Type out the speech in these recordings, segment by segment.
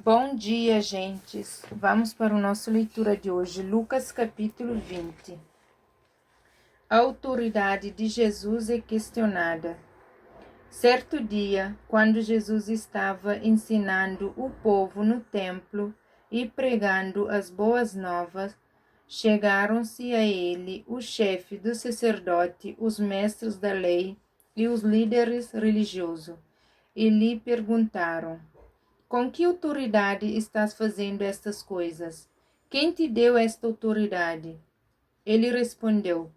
Bom dia, gentes. Vamos para a nossa leitura de hoje, Lucas capítulo 20. A autoridade de Jesus é questionada. Certo dia, quando Jesus estava ensinando o povo no templo e pregando as boas novas, chegaram-se a ele o chefe do sacerdote, os mestres da lei e os líderes religiosos, e lhe perguntaram: com que autoridade estás fazendo estas coisas? Quem te deu esta autoridade? Ele respondeu: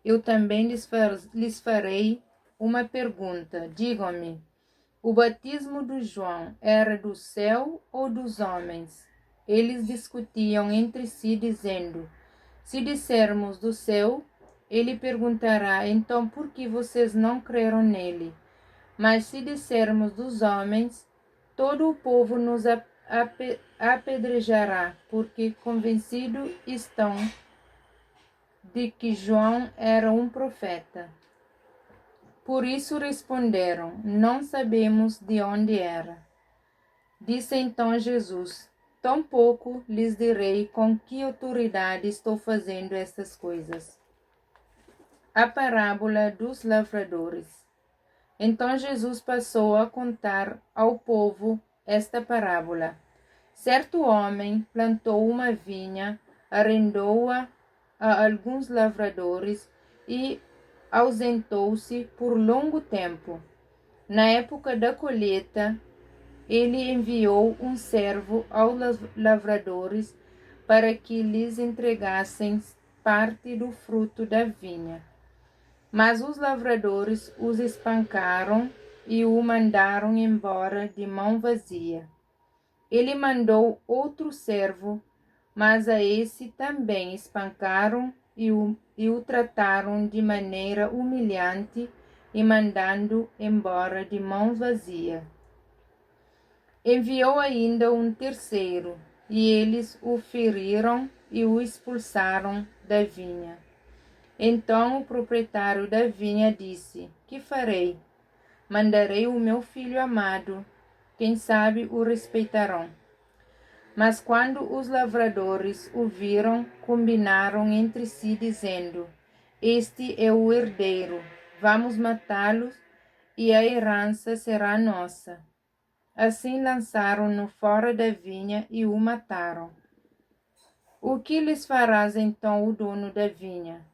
eu também lhes farei uma pergunta. Digam-me, o batismo de João era do céu ou dos homens? Eles discutiam entre si, dizendo: se dissermos do céu, ele perguntará: então por que vocês não creram nele? Mas se dissermos dos homens, todo o povo nos apedrejará, porque convencidos estão de que João era um profeta. Por isso responderam: não sabemos de onde era. Disse então Jesus: tampouco lhes direi com que autoridade estou fazendo estas coisas. A parábola dos lavradores. Então Jesus passou a contar ao povo esta parábola. Certo homem plantou uma vinha, arrendou-a a alguns lavradores e ausentou-se por longo tempo. Na época da colheita, ele enviou um servo aos lavradores para que lhes entregassem parte do fruto da vinha. Mas os lavradores os espancaram e o mandaram embora de mão vazia. Ele mandou outro servo, mas a esse também espancaram e o trataram de maneira humilhante e mandando embora de mão vazia. Enviou ainda um terceiro, e eles o feriram e o expulsaram da vinha. Então o proprietário da vinha disse: que farei? Mandarei o meu filho amado, quem sabe o respeitarão. Mas quando os lavradores o viram, combinaram entre si, dizendo: este é o herdeiro, vamos matá-lo e a herança será nossa. Assim lançaram-no fora da vinha e o mataram. O que lhes farás então o dono da vinha?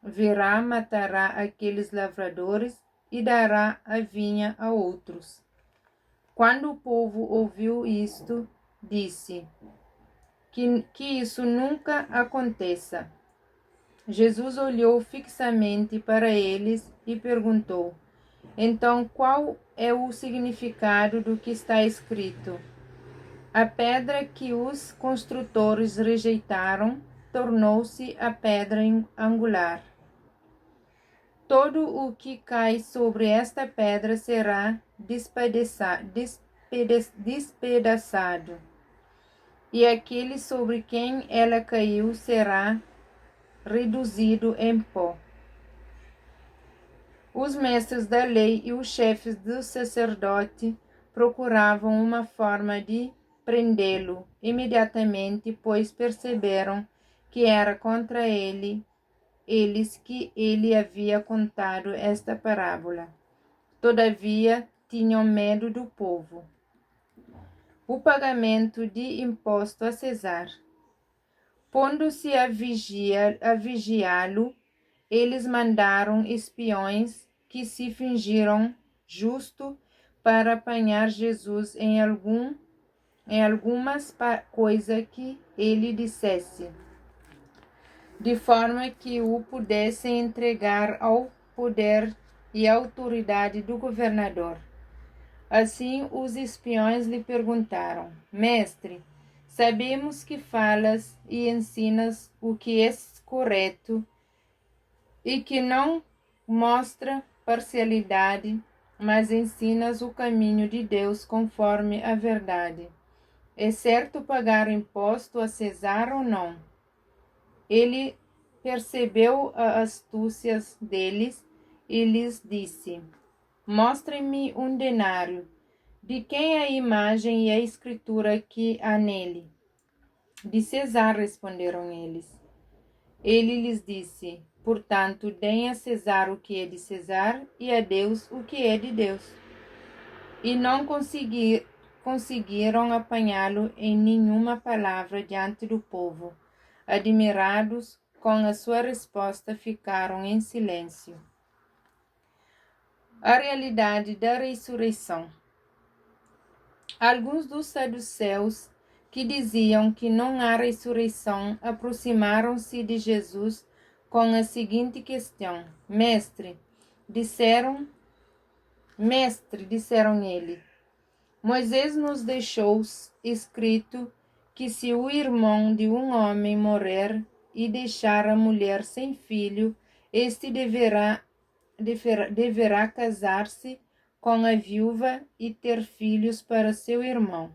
Virá, matará aqueles lavradores e dará a vinha a outros. Quando o povo ouviu isto, disse: que isso nunca aconteça. Jesus olhou fixamente para eles e perguntou: então qual é o significado do que está escrito? A pedra que os construtores rejeitaram tornou-se a pedra angular. Todo o que cai sobre esta pedra será despedaçado, e aquele sobre quem ela caiu será reduzido em pó. Os mestres da lei e os chefes do sacerdote procuravam uma forma de prendê-lo imediatamente, pois perceberam que era contra eles que ele havia contado esta parábola. Todavia, tinham medo do povo. O pagamento de imposto a Cesar. Pondo-se a vigiá-lo, eles mandaram espiões que se fingiram justo para apanhar Jesus em algumas coisa que ele dissesse, de forma que o pudessem entregar ao poder e autoridade do governador. Assim os espiões lhe perguntaram: mestre, sabemos que falas e ensinas o que é correto e que não mostra parcialidade, mas ensinas o caminho de Deus conforme a verdade. É certo pagar imposto a Cesar ou não? Ele percebeu a astúcia deles e lhes disse: mostrem-me um denário. de quem é a imagem e a escritura que há nele? De Cesar, responderam eles. Ele lhes disse: portanto, deem a Cesar o que é de Cesar e a Deus o que é de Deus. E não conseguiram apanhá-lo em nenhuma palavra diante do povo. Admirados com a sua resposta, ficaram em silêncio. A realidade da ressurreição. Alguns dos saduceus que diziam que não há ressurreição aproximaram-se de Jesus com a seguinte questão: Mestre, disseram ele, Moisés nos deixou escrito que se o irmão de um homem morrer e deixar a mulher sem filho, este deverá casar-se com a viúva e ter filhos para seu irmão.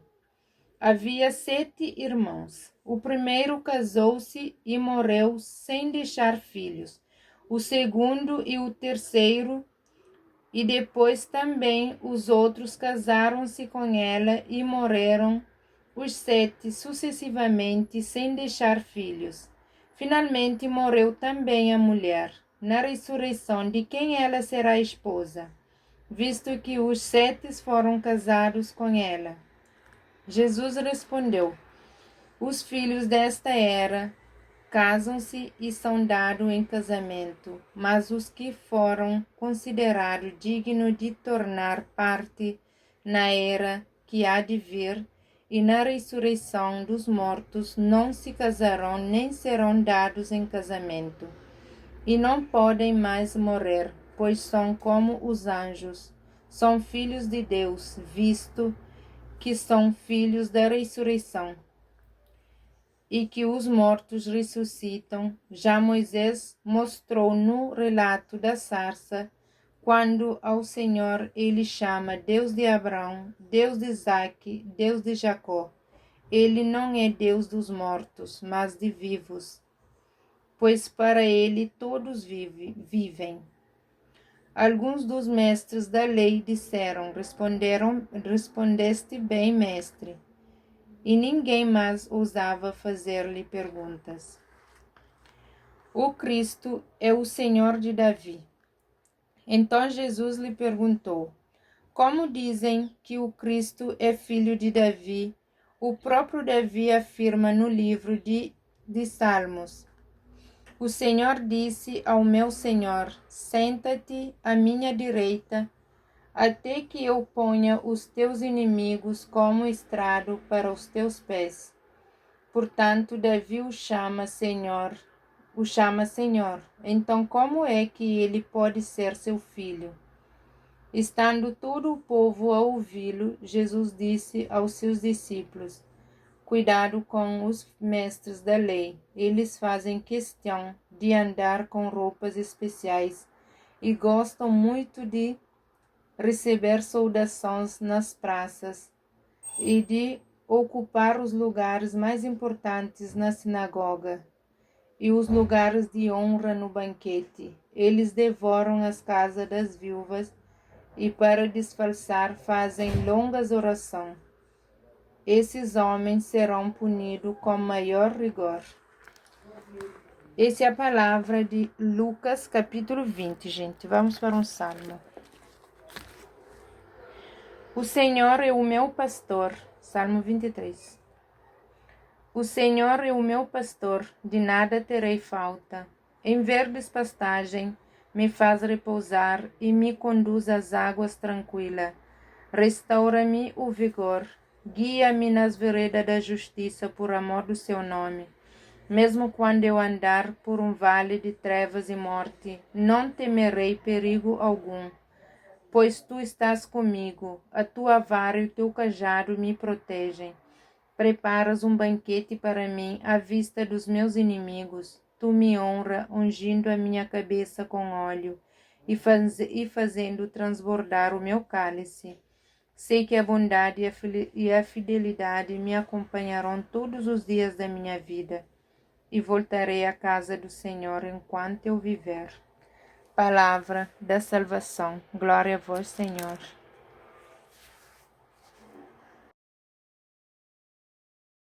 Havia 7 irmãos. O primeiro casou-se e morreu sem deixar filhos. O segundo e o terceiro, e depois também os outros casaram-se com ela e morreram, os 7 sucessivamente, sem deixar filhos. Finalmente morreu também a mulher. Na ressurreição, de quem ela será esposa, visto que os 7 foram casados com ela? Jesus respondeu: os filhos desta era casam-se e são dados em casamento, mas os que foram considerados dignos de tornar parte na era que há de vir e na ressurreição dos mortos não se casarão nem serão dados em casamento. E não podem mais morrer, pois são como os anjos. São filhos de Deus, visto que são filhos da ressurreição, e que os mortos ressuscitam. Já Moisés mostrou no relato da sarça, quando ao Senhor ele chama Deus de Abraão, Deus de Isaque, Deus de Jacó. Ele não é Deus dos mortos, mas de vivos, pois para ele todos vivem. Alguns dos mestres da lei disseram: respondeste bem, mestre. E ninguém mais ousava fazer-lhe perguntas. O Cristo é o Senhor de Davi. Então Jesus lhe perguntou: como dizem que o Cristo é filho de Davi? O próprio Davi afirma no livro de Salmos: o Senhor disse ao meu Senhor: senta-te à minha direita, até que eu ponha os teus inimigos como estrado para os teus pés. Portanto, Davi o chama Senhor. Então, como é que ele pode ser seu filho? Estando todo o povo a ouvi-lo, Jesus disse aos seus discípulos: cuidado com os mestres da lei. Eles fazem questão de andar com roupas especiais e gostam muito de receber saudações nas praças e de ocupar os lugares mais importantes na sinagoga e os lugares de honra no banquete. Eles devoram as casas das viúvas e, para disfarçar, fazem longas orações. Esses homens serão punidos com maior rigor. Essa é a palavra de Lucas, capítulo 20, gente. Vamos para um salmo. O Senhor é o meu pastor. Salmo 23. O Senhor é o meu pastor, de nada terei falta. Em verdes pastagem me faz repousar e me conduz às águas tranquilas. Restaura-me o vigor, guia-me nas veredas da justiça por amor do seu nome. Mesmo quando eu andar por um vale de trevas e morte, não temerei perigo algum, pois tu estás comigo, a tua vara e o teu cajado me protegem. Preparas um banquete para mim à vista dos meus inimigos. Tu me honras, ungindo a minha cabeça com óleo e fazendo transbordar o meu cálice. Sei que a bondade e a fidelidade me acompanharão todos os dias da minha vida, e voltarei à casa do Senhor enquanto eu viver. Palavra da salvação. Glória a vós, Senhor.